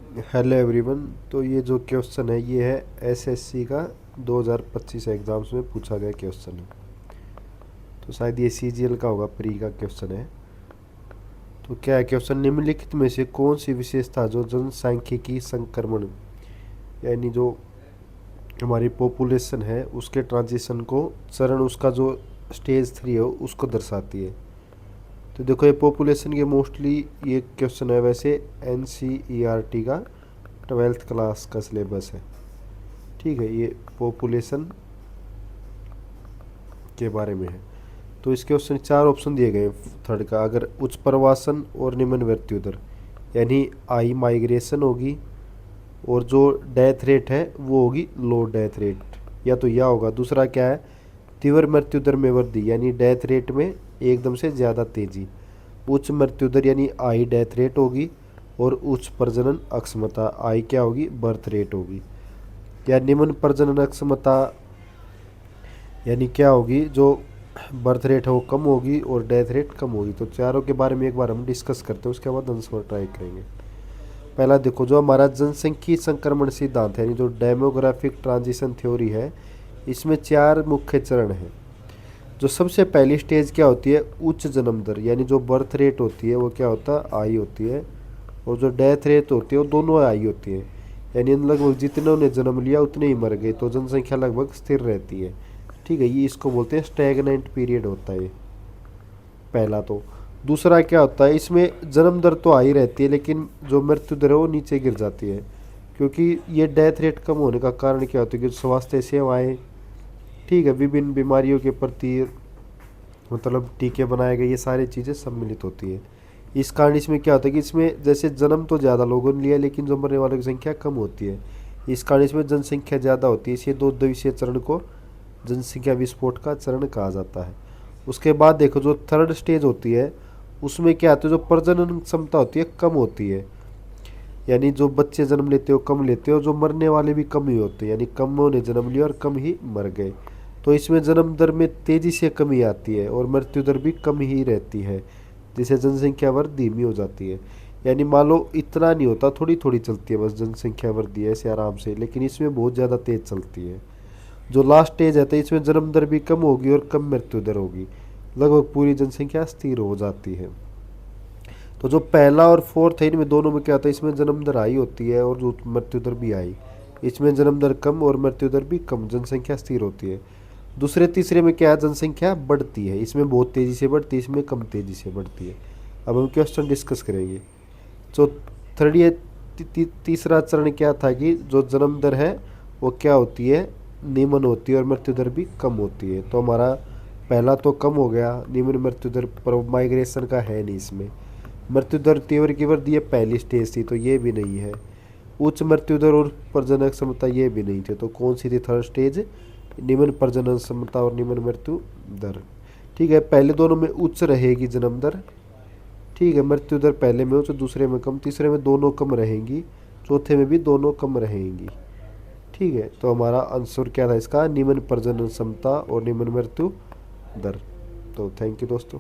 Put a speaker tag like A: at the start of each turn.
A: Hello everyone. तो ये जो क्वेश्चन है ये है एसएससी का 2025 एग्ज़ाम्स में पूछा गया क्वेश्चन है। तो शायद ये सीजीएल का होगा, प्री का क्वेश्चन है। तो क्या है क्वेश्चन, निम्नलिखित में से कौन सी विशेषता जो जनसांख्यिकी संक्रमण यानी जो हमारी पॉपुलेशन है उसके ट्रांजिशन को चरण उसका जो स्टेज 3 है उसको दर्शाती है। तो देखो ये पॉपुलेशन के मोस्टली ये क्वेश्चन है, वैसे एनसीईआरटी का 12th क्लास का सिलेबस है। ठीक है, ये पॉपुलेशन के बारे में है। तो इसके क्वेश्चन 4 ऑप्शन दिए गए हैं। थर्ड का, अगर उच्च प्रवासन और निम्न मृत्यु दर यानी हाई माइग्रेशन होगी और जो डेथ रेट है वो होगी लो डेथ रेट, या तो यह होगा। दूसरा क्या है, तीव्र मृत्यु दर में वृद्धि यानी डेथ रेट में एकदम से ज़्यादा तेजी। उच्च मृत्यु दर यानी हाई डेथ रेट होगी और उच्च प्रजनन अक्षमता आई क्या होगी, बर्थ रेट होगी। या निम्न प्रजनन अक्षमता यानी क्या होगी, जो बर्थ रेट है वो कम होगी और डेथ रेट कम होगी। तो चारों के बारे में एक बार हम डिस्कस करते हैं, उसके बाद आंसर ट्राई करेंगे। पहला देखो, जो हमारा जनसांख्यिकीय संक्रमण सिद्धांत है यानी जो डेमोग्राफिक ट्रांजिशन थ्योरी है, इसमें 4 मुख्य चरण हैं। जो सबसे पहली स्टेज क्या होती है, उच्च जन्म दर यानी जो बर्थ रेट होती है वो क्या होता है, हाई होती है, और जो डेथ रेट होती है वो दोनों हाई होती है। यानी लगभग जितनों ने जन्म लिया उतने ही मर गए, तो जनसंख्या लगभग स्थिर रहती है। ठीक है, ये इसको बोलते हैं स्टैग्नेंट पीरियड होता है पहला। तो दूसरा क्या होता है, इसमें जन्म दर तो हाई रहती है लेकिन जो मृत्यु दर है वो नीचे गिर जाती है। क्योंकि ये डेथ रेट कम होने का कारण क्या होता है कि स्वास्थ्य सेवाएं, ठीक है, विभिन्न बीमारियों के प्रति मतलब टीके बनाए गए, ये सारी चीज़ें सम्मिलित होती है। इस कारण इसमें क्या होता है कि इसमें जैसे जन्म तो ज़्यादा लोगों ने लिया लेकिन जो मरने वालों की संख्या कम होती है। इस कारण इसमें जनसंख्या ज़्यादा होती है, इसलिए दो दिवसीय चरण को जनसंख्या विस्फोट का चरण कहा जाता है। उसके बाद देखो, जो थर्ड स्टेज होती है उसमें क्या होता है, जो प्रजनन क्षमता होती है कम होती है। यानी जो बच्चे जन्म लेते हो कम लेते हो, जो मरने वाले भी कम ही होते हैं, यानी कम ने जन्म लिया और कम ही मर गए। तो इसमें जन्म दर में तेजी से कमी आती है और मृत्यु दर भी कम ही रहती है, जिससे जनसंख्या वृद्धि धीमी हो जाती है। यानी मान लो इतना नहीं होता, थोड़ी थोड़ी चलती है बस जनसंख्या वृद्धि ऐसे आराम से, लेकिन इसमें बहुत ज़्यादा तेज चलती है। जो लास्ट स्टेज है तो इसमें जन्म दर भी कम होगी और कम मृत्यु दर होगी, लगभग पूरी जनसंख्या स्थिर हो जाती है। तो जो पहला और फोर्थ है इनमें दोनों में क्या होता है, इसमें जन्म दर हाई होती है और जो मृत्यु दर भी हाई। इसमें जन्म दर कम और मृत्यु दर भी कम, जनसंख्या स्थिर होती है। दूसरे तीसरे में क्या है, जनसंख्या बढ़ती है, इसमें बहुत तेज़ी से बढ़ती है, इसमें कम तेज़ी से बढ़ती है। अब हम क्वेश्चन डिस्कस करेंगे। तो थर्ड ये तीसरा चरण क्या था कि जो जन्म दर है वो क्या होती है, निम्न होती है और मृत्यु दर भी कम होती है। तो हमारा पहला तो कम हो गया, निम्न मृत्यु दर पर माइग्रेशन का है नहीं इसमें। मृत्यु दर तीव्र की वृद्धि ये पहली स्टेज थी तो ये भी नहीं है। उच्च मृत्यु दर और प्रजनन क्षमता ये भी नहीं थे, तो कौन सी थी थर्ड स्टेज, निम्न प्रजनन क्षमता और निम्न मृत्यु दर। ठीक है, पहले दोनों में उच्च रहेगी जन्म दर, ठीक है, मृत्यु दर पहले में उच्च, दूसरे में कम, तीसरे में दोनों कम रहेंगी, चौथे में भी दोनों कम रहेंगी। ठीक है, तो हमारा आंसर क्या था इसका, निम्न प्रजनन क्षमता और निम्न मृत्यु दर। तो थैंक यू दोस्तों।